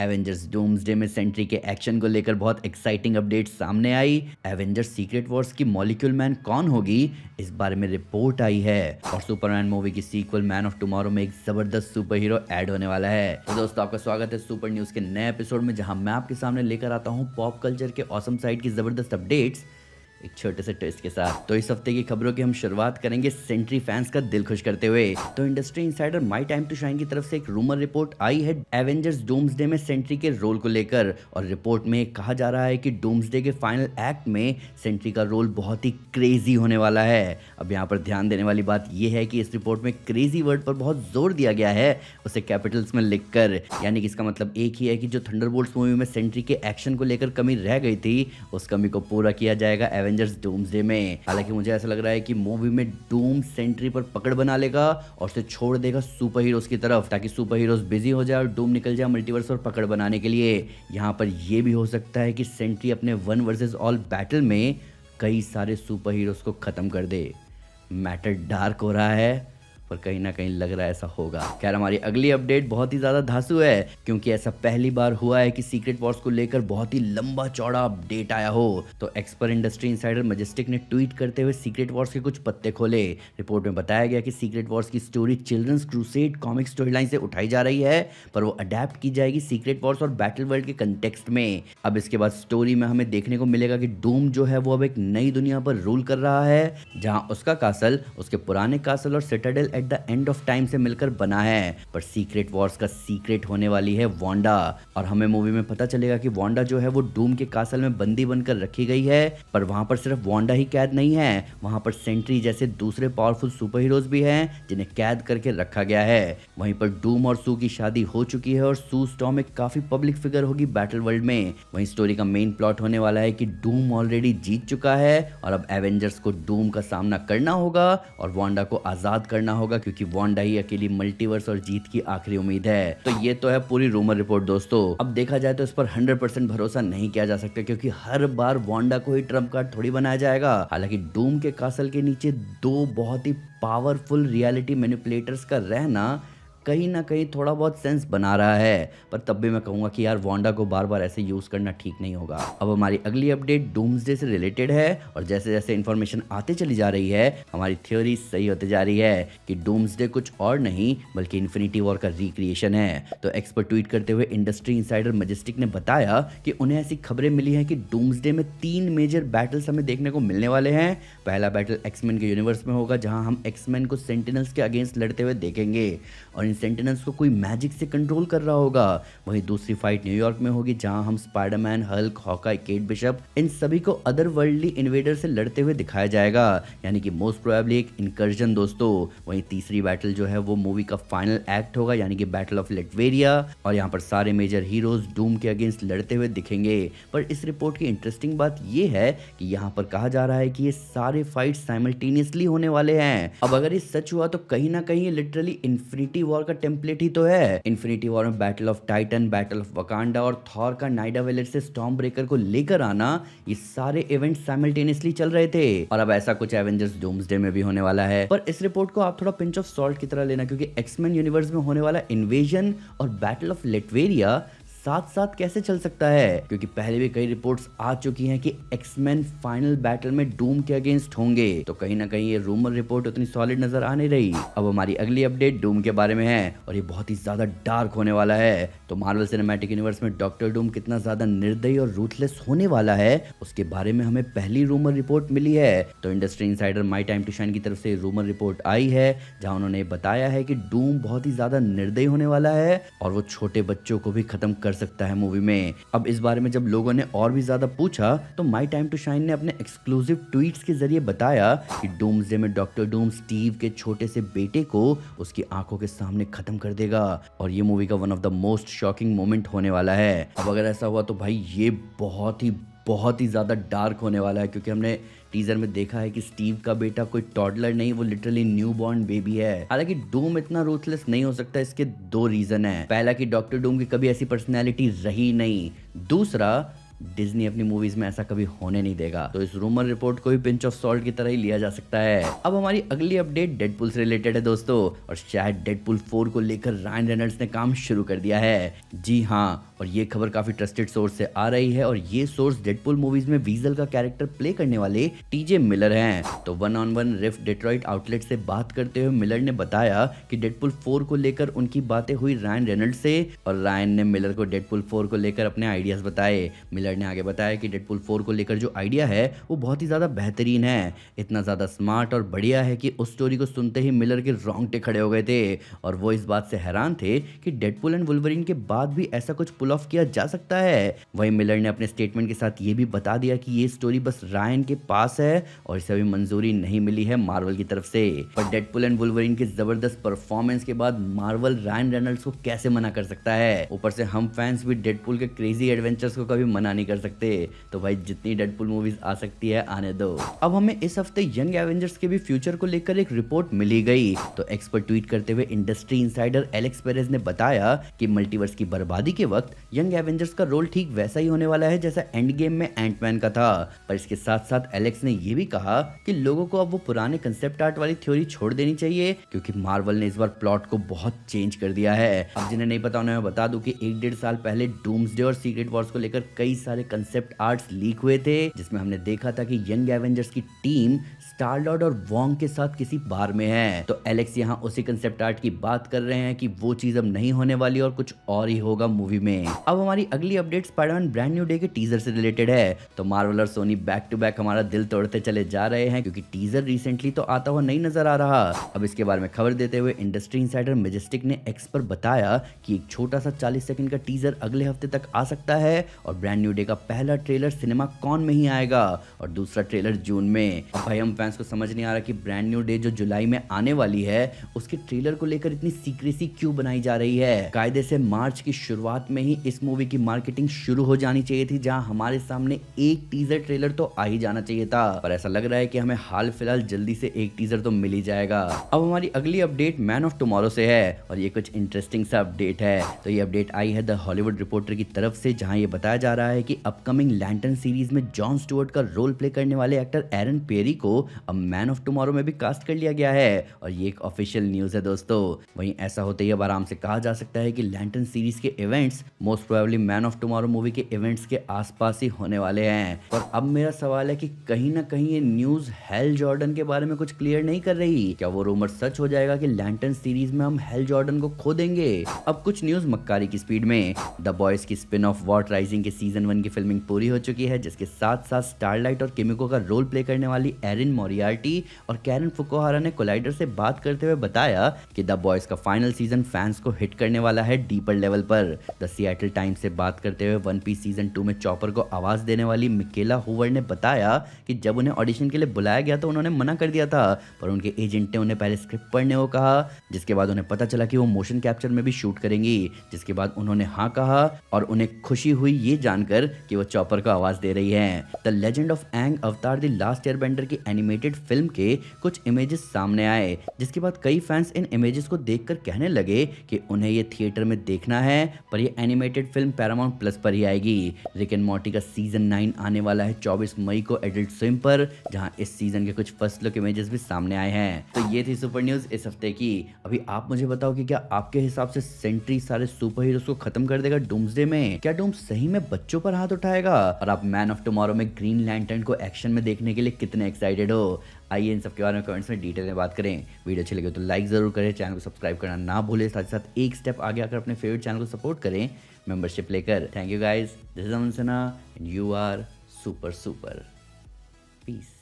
Avengers Doomsday में Sentry के action को लेकर बहुत एक्साइटिंग अपडेट सामने आई। एवेंजर्स सीक्रेट वॉर्स की मॉलिक्यूल मैन कौन होगी, इस बारे में रिपोर्ट आई है। और सुपरमैन मूवी की सीक्वल मैन ऑफ टुमारो में एक जबरदस्त सुपर हीरो ऐड होने वाला है। तो दोस्तों, आपका स्वागत है सुपर न्यूज के नए एपिसोड में, जहां मैं आपके सामने लेकर आता हूं पॉप कल्चर के ऑसम साइड की जबरदस्त अपडेट्स एक छोटे से ट्विस्ट के साथ। तो इस हफ्ते की खबरों की हम शुरुआत करेंगे सेंट्री फैंस का दिल खुश करते हुए। तो industry insider my time to shine की तरफ से एक रूमर रिपोर्ट आई है एवेंजर्स डूम्सडे में सेंट्री के रोल को लेकर। और रिपोर्ट में कहा जा रहा है कि डूम्सडे के फाइनल एक्ट में सेंट्री का रोल बहुत ही क्रेजी होने वाला है। अब यहाँ पर ध्यान देने वाली बात यह है कि इस रिपोर्ट में क्रेजी वर्ड पर बहुत जोर दिया गया है, उसे कैपिटल्स में लिखकर। यानी कि इसका मतलब एक ही है कि जो थंडरबोल्ट्स मूवी में सेंट्री के एक्शन को लेकर कमी रह गई थी, उस कमी को पूरा किया जाएगा एवेंजर्स डूम्सडे में। हालांकि मुझे ऐसा लग रहा है कि मूवी में डूम सेंट्री पर पकड़ बना लेगा और उसे छोड़ देगा सुपर हीरोज की तरफ, ताकि सुपर हीरोज बिजी हो जाए और डूम निकल जाए मल्टीवर्स पर पकड़ बनाने के लिए। यहाँ पर यह भी हो सकता है कि सेंट्री अपने 1 वर्सेस ऑल बैटल में कई सारे सुपर हीरोज को खत्म कर दे। मैटर डार्क हो रहा है, पर कहीं ना कहीं लग रहा है ऐसा होगा। खैर, हमारी अगली अपडेट बहुत ही ज्यादा धांसू है, क्योंकि ऐसा पहली बार हुआ है कि सीक्रेट वॉर्स को लेकर बहुत ही लंबा चौड़ा अपडेट आया हो। तो एक्सपर्ट इंडस्ट्री इंसाइडर मजेस्टिक ने ट्वीट करते हुए सीक्रेट वॉर्स के कुछ पत्ते खोले। रिपोर्ट में बताया गया कि सीक्रेट वॉर्स की story children's crusade comic story line से उठाई जा रही है, पर वो अडेप्ट की जाएगी सीक्रेट वॉर्स और बैटल वर्ल्ड के कंटेक्स्ट में। अब इसके बाद स्टोरी में हमें देखने को मिलेगा कि डूम जो है वो अब एक नई दुनिया पर रूल कर रहा है, जहां उसका कासल उसके पुराने कासल और Citadel at the end of time से मिलकर बना है। पर सीक्रेट वॉर्स का सीक्रेट होने वाली है वांडा। और हमें मूवी में पता चलेगा कि वांडा जो है वो डूम के कासल में बंदी बनकर रखी गई है, पर वहां पर सिर्फ वांडा ही कैद नहीं है, वहां पर सेंट्री जैसे दूसरे पावरफुल सुपर हीरोज भी हैं जिन्हें कैद करके रखा गया है। वहीं पर डूम और सू की शादी हो चुकी है और सू स्टॉर्म एक काफी पब्लिक फिगर होगी बैटल वर्ल्ड में। वहीं स्टोरी का मेन प्लॉट होने वाला है कि डूम ऑलरेडी जीत चुका है और अब एवेंजर्स को डूम का सामना करना होगा और वांडा को आजाद करना होगा, क्योंकि वांडा ही अकेली मल्टीवर्स और जीत की आखिरी उम्मीद है। तो ये तो है पूरी रूमर रिपोर्ट दोस्तों। अब देखा जाए तो इस पर 100% भरोसा नहीं किया जा सकता, क्योंकि हर बार वांडा को ही ट्रम्प कार्ड थोड़ी बनाया जाएगा। हालांकि डूम के कासल के नीचे 2 बहुत ही पावरफुल रियलिटी मैनिपुलेटर्स का रहना कहीं ना कहीं थोड़ा बहुत सेंस बना रहा है, पर तब भी मैं कहूंगा कि यार वांडा को बार बार ऐसे यूज करना ठीक नहीं होगा। अब हमारी अगली अपडेट डूम्सडे से रिलेटेड है, और जैसे जैसे इन्फॉर्मेशन आते चली जा रही है हमारी थ्योरी सही होते जा रही है कि डूम्सडे कुछ और नहीं बल्कि इन्फिनिटी वॉर का रिक्रिएशन है। तो एक्सपर्ट ट्वीट करते हुए इंडस्ट्री इंसाइडर मजेस्टिक ने बताया कि उन्हें ऐसी खबरें मिली हैं कि डूम्सडे में 3 मेजर बैटल्स हमें देखने को मिलने वाले हैं। पहला बैटल एक्समैन के यूनिवर्स में होगा, जहां हम एक्समैन को सेंटिनल्स के अगेंस्ट लड़ते हुए देखेंगे और सेंटिनल्स को कोई मैजिक से कंट्रोल कर रहा होगा। वहीं दूसरी फाइट न्यूयॉर्क में होगी, जहां हम Spiderman, Hulk, Hawkeye, Kate Bishop इन सभी को अदर वर्ल्डली इन्वेडर से लड़ते हुए दिखाया जाएगा, यानी कि मोस्ट प्रोबेबली एक इनकर्जन दोस्तों। वहीं तीसरी बैटल जो है वो मूवी का फाइनल एक्ट होगा, यानी कि बैटल ऑफ लेटवेरिया, और यहाँ पर सारे मेजर हीरोज डूम के अगेंस्ट लड़ते हुए दिखेंगे। पर इस रिपोर्ट की इंटरेस्टिंग बात यह है कि यहाँ पर कहा जा रहा है कि ये सारे फाइट साइमल्टेनियसली होने वाले हैं। अब अगर ये सच हुआ तो कहीं ना कहीं ये लिटरली इन्फिनिटी वॉर का टेम्पलेट ही तो है। इन्फिनिटी वॉर में battle of Titan, battle of Wakanda और थॉर का नाइडा वेलर से स्टॉर्म ब्रेकर को लेकर आना, ये सारे इवेंट साइमल्टेनियसली चल रहे थे। और अब ऐसा कुछ एवेंजर्स डूम्सडे में भी होने वाला है। पर इस रिपोर्ट को आप थोड़ा पिंच ऑफ सॉल्ट की तरह लेना, क्योंकि एक्समैन यूनिवर्स में होने वाला इन्वेजन और बैटल ऑफ लेटवेरिया साथ साथ कैसे चल सकता है, क्योंकि पहले भी कई रिपोर्ट्स आ चुकी हैं कि एक्समैन फाइनल बैटल में डूम के अगेंस्ट होंगे। तो कहीं ना कहीं ये रूमर रिपोर्ट उतनी सॉलिड नजर आ नहीं रही। अब हमारी अगली अपडेट डूम के बारे में है, और ये बहुत ही ज्यादा डार्क होने वाला है। तो मार्वल सिनेमैटिक यूनिवर्स में डॉक्टर डूम कितना ज्यादा निर्दयी और रूथलेस होने वाला है, उसके बारे में हमें पहली रूमर रिपोर्ट मिली है। तो industry insider my time to shine की तरफ से रूमर रिपोर्ट आई है, जहां उन्होंने बताया है कि डूम बहुत ही ज्यादा निर्दयी होने वाला है और वो छोटे बच्चों को भी खत्म कर सकता है मूवी में। अब इस बारे में जब लोगों ने और भी ज्यादा पूछा, तो माई टाइम टू शाइन ने अपने एक्सक्लूसिव ट्वीट्स के जरिए बताया कि डूम्सडे में डॉक्टर डूम स्टीव के छोटे से बेटे को उसकी आंखों के सामने खत्म कर देगा, और ये मूवी का one of the most shocking moment होने वाला है। अब अगर ऐसा हुआ तो भाई ये बहुत ही ज्यादा डार्क होने वाला है, क्योंकि हमने टीजर में देखा है कि स्टीव का बेटा कोई टॉडलर नहीं, वो लिटरली न्यू बॉर्न बेबी है। हालांकि डूम इतना रूथलेस नहीं हो सकता, इसके 2 रीजन है। पहला कि डॉक्टर डूम की कभी ऐसी पर्सनैलिटी रही नहीं। दूसरा, डिज्नी अपनी मूवीज में ऐसा कभी होने नहीं देगा। तो इस रूमर रिपोर्ट को भी पिंच ऑफ सॉल्ट की तरह ही लिया जा सकता है। अब हमारी अगली अपडेट डेडपुल से रिलेटेड है दोस्तों, और शायद डेडपुल 4 को लेकर रायन रेनल्ड्स ने काम शुरू कर दिया है। जी हाँ, और ये खबर काफी ट्रस्टेड सोर्स से आ रही है, और ये सोर्स डेडपुल मूवीज में वीजल का कैरेक्टर प्ले करने वाले टीजे मिलर हैं। तो one on one riff Detroit outlet से बात करते हुए मिलर ने बताया कि डेडपुल 4 को लेकर उनकी बातें हुई रायन रेनल्ड्स से, और रायन ने मिलर को डेडपुल 4 को लेकर अपने आइडियाज बताए। मिलर ने आगे बताया कि डेडपुल 4 को लेकर जो आइडिया है वो बहुत ही ज्यादा बेहतरीन है, इतना ज्यादा स्मार्ट और बढ़िया है कि उस स्टोरी को सुनते ही मिलर के रोंगटे खड़े हो गए थे, और वो इस बात से हैरान थे कि डेडपुल एंड वुल्वरीन के बाद भी ऐसा कुछ पुल ऑफ किया जा सकता है। वहीं मिलर ने अपने स्टेटमेंट के साथ ये भी बता दिया कि ये स्टोरी बस रायन के पास है और इसे अभी मंजूरी नहीं मिली है मार्वल की तरफ से। पर डेडपुल एंड वुल्वरीन के जबरदस्त परफॉर्मेंस के बाद मार्वल रायन रेनल्ड्स को कैसे मना कर सकता है? ऊपर से हम फैंस भी डेडपुल के क्रेजी एडवेंचर्स को कभी मना नहीं कर सकते। तो भाई जितनी डेडपुल मूवीज आ सकती है आने दो। अब हमें इस हफ्ते यंग एवेंजर्स के भी फ्यूचर को लेकर एक रिपोर्ट मिली गई। तो एक्स पर ट्वीट करते हुए इंडस्ट्री इंसाइडर एलेक्स पेरेज ने बताया कि मल्टीवर्स की बर्बादी के वक्त यंग एवेंजर्स का रोल ठीक वैसा ही होने वाला है जैसा एंड गेम में एंटमैन का था। पर इसके साथ साथ एलेक्स ने यह भी कहा कि लोगों को अब वो पुराने कंसेप्ट आर्ट वाली थ्योरी छोड़ देनी चाहिए, क्योंकि मार्वल ने इस बार प्लॉट को बहुत चेंज कर दिया है। अब जिन्हें नहीं पता उन्हें मैं बता दूं कि 1-1.5 साल पहले डूम्सडे और सीक्रेट वॉर्स को लेकर कई सारे कंसेप्ट आर्ट्स लीक हुए थे, जिसमें हमने देखा था कि यंग एवेंजर्स की टीम स्टार-लॉर्ड और वोंग के साथ किसी बार में है। तो एलेक्स यहाँ उसी कंसेप्ट आर्ट की बात कर रहे हैं कि वो चीज अब नहीं होने वाली और कुछ और ही होगा मूवी में। अब हमारी अगली update Spiderman brand new day के टीजर से रिलेटेड है। तो मार्वल और सोनी बैक टू बैक हमारा दिल तोड़ते चले जा रहे हैं, क्योंकि टीजर रिसेंटली तो आता हुआ नहीं नजर आ रहा। अब इसके बारे में खबर देते हुए इंडस्ट्री इंसाइडर मैजेस्टिक ने एक्स पर बताया कि एक छोटा सा 40 सेकंड का टीजर अगले हफ्ते तक आ सकता है, और ब्रांड न्यू डे का पहला ट्रेलर सिनेमा कॉन में ही आएगा और दूसरा ट्रेलर जून में। अब भाई हम फैंस को समझ नहीं आ रहा कि ब्रांड न्यू डे जो जुलाई में आने वाली है उसके ट्रेलर को लेकर इतनी सीक्रेसी क्यों बनाई जा रही है। कायदे से मार्च की शुरुआत में ही इस मूवी की मार्केटिंग शुरू हो जानी चाहिए थी, जहां हमारे सामने एक टीजर ट्रेलर तो आ ही जाना चाहिए था, पर ऐसा लग रहा है कि हमें हाल फिलहाल जल्दी से एक टीजर तो मिल ही जाएगा। अब हमारी अगली अपडेट मैन ऑफ टुमारो से है, और ये कुछ इंटरेस्टिंग सा अपडेट है। तो ये अपडेट आई है द हॉलीवुड रिपोर्टर की तरफ से, जहां ये बताया जा रहा है कि अपकमिंग लैंटर्न सीरीज में जॉन स्टुअर्ट का रोल प्ले करने वाले एक्टर एरन पेरी को अब मैन ऑफ टुमारो में भी कास्ट कर लिया गया है, और ये एक ऑफिशियल न्यूज है दोस्तों। वहीं ऐसा होते ही अब आराम से कहा जा सकता है कि लैंटर्न सीरीज के events most probably man of tomorrow movie के इवेंट्स के आसपास ही होने वाले हैं। और अब मेरा सवाल है कि कहीं ना कहीं ये न्यूज हेल जॉर्डन के बारे में कुछ क्लियर नहीं कर रही। क्या वो रूमर सच हो जाएगा कि लैंटर्न सीरीज में हम हेल जॉर्डन को खो देंगे? अब कुछ न्यूज मक्कारी की स्पीड में। द बॉयज की स्पिन ऑफ वॉट राइजिंग के सीजन 1 की फिल्मिंग पूरी हो चुकी है, जिसके साथ साथ स्टारलाइट और किमिको का रोल प्ले करने वाली एरिन मोरियार्टी और कैरन फुकुहारा ने कोलाइडर से बात करते हुए बताया कि द बॉयज का फाइनल सीजन फैंस को हिट करने वाला है डीपर लेवल पर। द सिएटल टाइम्स से बात करते हुए वन पीस सीजन 2 में चॉपर को आवाज देने वाली मिकेला हूवर ने बताया कि जब उन्हें ऑडिशन के लिए बुलाया गया तो उन्होंने मना कर दिया था, पर उनके एजेंट ने उन्हें पहले स्क्रिप्ट पढ़ने को कहा, जिसके बाद उन्हें पता चला कि वो मोशन कैप्चर में भी शूट करेंगी, जिसके बाद उन्होंने हाँ कहा, और उन्हें खुशी हुई ये जानकर कि वो चॉपर को आवाज दे रही है। द लेजेंड ऑफ एंग अवतार द लास्ट एयरबेंडर की एनिमेटेड फिल्म के कुछ इमेजेस सामने आए, जिसके बाद कई फैंस इन इमेजेस को देखकर कहने लगे कि उन्हें ये थिएटर में देखना है, पर ये एनिमेटेड फिल्म पैरामाउंट प्लस पर ही आएगी। रिक एंड मॉर्टी का सीजन 9 आने वाला है 24 मई को एडल्ट स्विम पर, जहां इस सीजन के कुछ फर्स्ट लुक इमेजेस भी सामने आए हैं। तो ये थी सुपर न्यूज इस हफ्ते की। अभी आप मुझे बताओ कि क्या आपके हिसाब से सेंट्री सारे सुपर हीरोज को खत्म कर देगा डूम्सडे में? क्या डूम सही में बच्चों पर हाथ उठाएगा? और आप मैन ऑफ टुमारो में ग्रीन लैंटर्न को एक्शन में देखने के लिए कितने एक्साइटेड हो? आइए इन सब के बारे में कमेंट्स में डिटेल में बात करें। वीडियो अच्छी लगे तो लाइक जरूर करें, चैनल को सब्सक्राइब करना ना भूलें, साथ ही साथ एक स्टेप आगे आकर अपने फेवरेट चैनल को सपोर्ट करें मेंबरशिप लेकर। Thank you guys, this is Aman Sinha and you are super super. Piece.